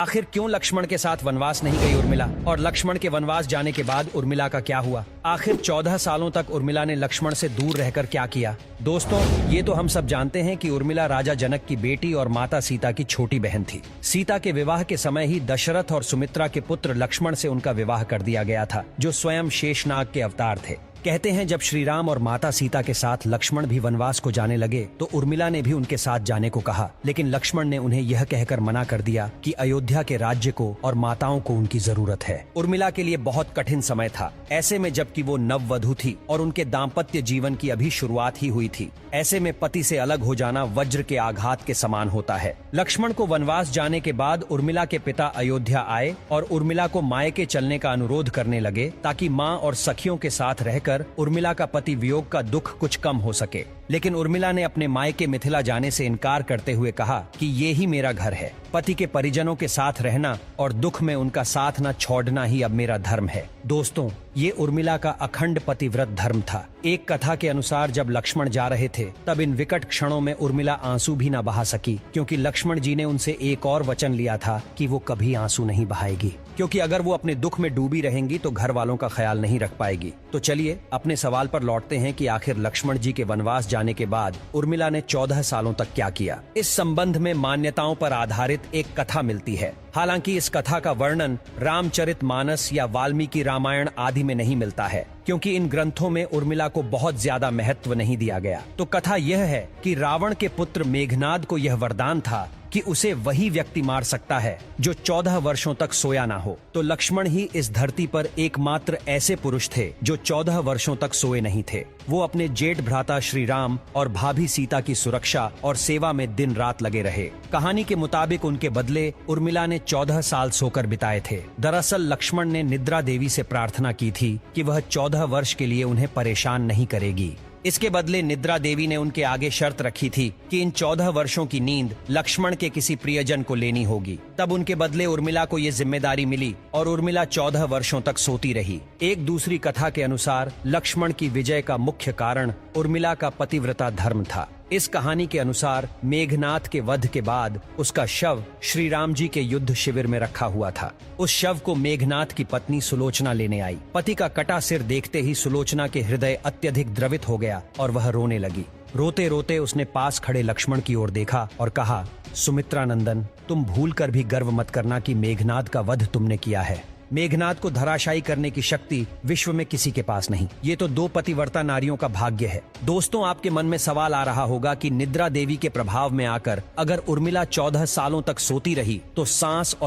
आखिर क्यों लक्ष्मण के साथ वनवास नहीं गई उर्मिला, और लक्ष्मण के वनवास जाने के बाद उर्मिला का क्या हुआ? आखिर 14 सालों तक उर्मिला ने लक्ष्मण से दूर रहकर क्या किया? दोस्तों, ये तो हम सब जानते हैं कि उर्मिला राजा जनक की बेटी और माता सीता की छोटी बहन थी। सीता के विवाह के समय ही दशरथ और सुमित्रा के पुत्र लक्ष्मण से उनका विवाह कर दिया गया था, जो स्वयं शेषनाग के अवतार थे। कहते हैं जब श्री राम और माता सीता के साथ लक्ष्मण भी वनवास को जाने लगे तो उर्मिला ने भी उनके साथ जाने को कहा, लेकिन लक्ष्मण ने उन्हें यह कहकर मना कर दिया कि अयोध्या के राज्य को और माताओं को उनकी जरूरत है। उर्मिला के लिए बहुत कठिन समय था। ऐसे में जबकि वो नववधू थी और उनके दाम्पत्य जीवन की अभी शुरुआत ही हुई थी, ऐसे में पति से अलग हो जाना वज्र के आघात के समान होता है। लक्ष्मण को वनवास जाने के बाद उर्मिला के पिता अयोध्या आए और उर्मिला को मायके चलने का अनुरोध करने लगे ताकि माँ और सखियों के साथ रहकर उर्मिला का पति वियोग का दुख कुछ कम हो सके। लेकिन उर्मिला ने अपने मायके मिथिला जाने से इनकार करते हुए कहा कि ये ही मेरा घर है। पति के परिजनों के साथ रहना और दुख में उनका साथ न छोड़ना ही अब मेरा धर्म है। दोस्तों, ये उर्मिला का अखंड पतिव्रत धर्म था। एक कथा के अनुसार जब लक्ष्मण जा रहे थे तब इन विकट क्षणों में उर्मिला आंसू भी न बहा सकी, क्योंकि लक्ष्मण जी ने उनसे एक और वचन लिया था कि वो कभी आंसू नहीं बहाएगी, क्योंकि अगर वो अपने दुख में डूबी रहेंगी तो घर वालों का ख्याल नहीं रख पाएगी। तो चलिए अपने सवाल पर लौटते हैं कि आखिर लक्ष्मण जी के वनवास जाने के बाद उर्मिला ने 14 सालों तक क्या किया। इस संबंध में मान्यताओं पर आधारित एक कथा मिलती है। हालांकि इस कथा का वर्णन रामचरितमानस या वाल्मीकि रामायण आदि में नहीं मिलता है, क्योंकि इन ग्रंथों में उर्मिला को बहुत ज्यादा महत्व नहीं दिया गया। तो कथा यह है कि रावण के पुत्र मेघनाद को यह वरदान था कि उसे वही व्यक्ति मार सकता है जो 14 वर्षों तक सोया ना हो। तो लक्ष्मण ही इस धरती पर एकमात्र ऐसे पुरुष थे जो 14 वर्षों तक सोए नहीं थे। वो अपने जेठ भ्राता श्री राम और भाभी सीता की सुरक्षा और सेवा में दिन रात लगे रहे। कहानी के मुताबिक उनके बदले उर्मिला ने 14 साल सोकर बिताए थे। दरअसल लक्ष्मण ने निद्रा देवी से प्रार्थना की थी कि वह 14 वर्ष के लिए उन्हें परेशान नहीं करेगी। इसके बदले निद्रा देवी ने उनके आगे शर्त रखी थी कि इन 14 वर्षों की नींद लक्ष्मण के किसी प्रियजन को लेनी होगी। तब उनके बदले उर्मिला को ये जिम्मेदारी मिली और उर्मिला 14 वर्षों तक सोती रही। एक दूसरी कथा के अनुसार लक्ष्मण की विजय का मुख्य कारण उर्मिला का पतिव्रता धर्म था। इस कहानी के अनुसार मेघनाद के वध के बाद उसका शव श्री राम जी के युद्ध शिविर में रखा हुआ था। उस शव को मेघनाद की पत्नी सुलोचना लेने आई। पति का कटा सिर देखते ही सुलोचना के हृदय अत्यधिक द्रवित हो गया और वह रोने लगी। रोते रोते उसने पास खड़े लक्ष्मण की ओर देखा और कहा, सुमित्रा नंदन, तुम भूल कर भी गर्व मत करना कि मेघनाद का वध तुमने किया है। मेघनाद को धराशायी करने की शक्ति विश्व में किसी के पास नहीं। ये तो 2 पतिव्रता नारियों का भाग्य है। दोस्तों, आपके मन में सवाल आ रहा होगा कि निद्रा देवी के प्रभाव में आकर अगर उर्मिला 14 सालों तक सोती रही तो सांस और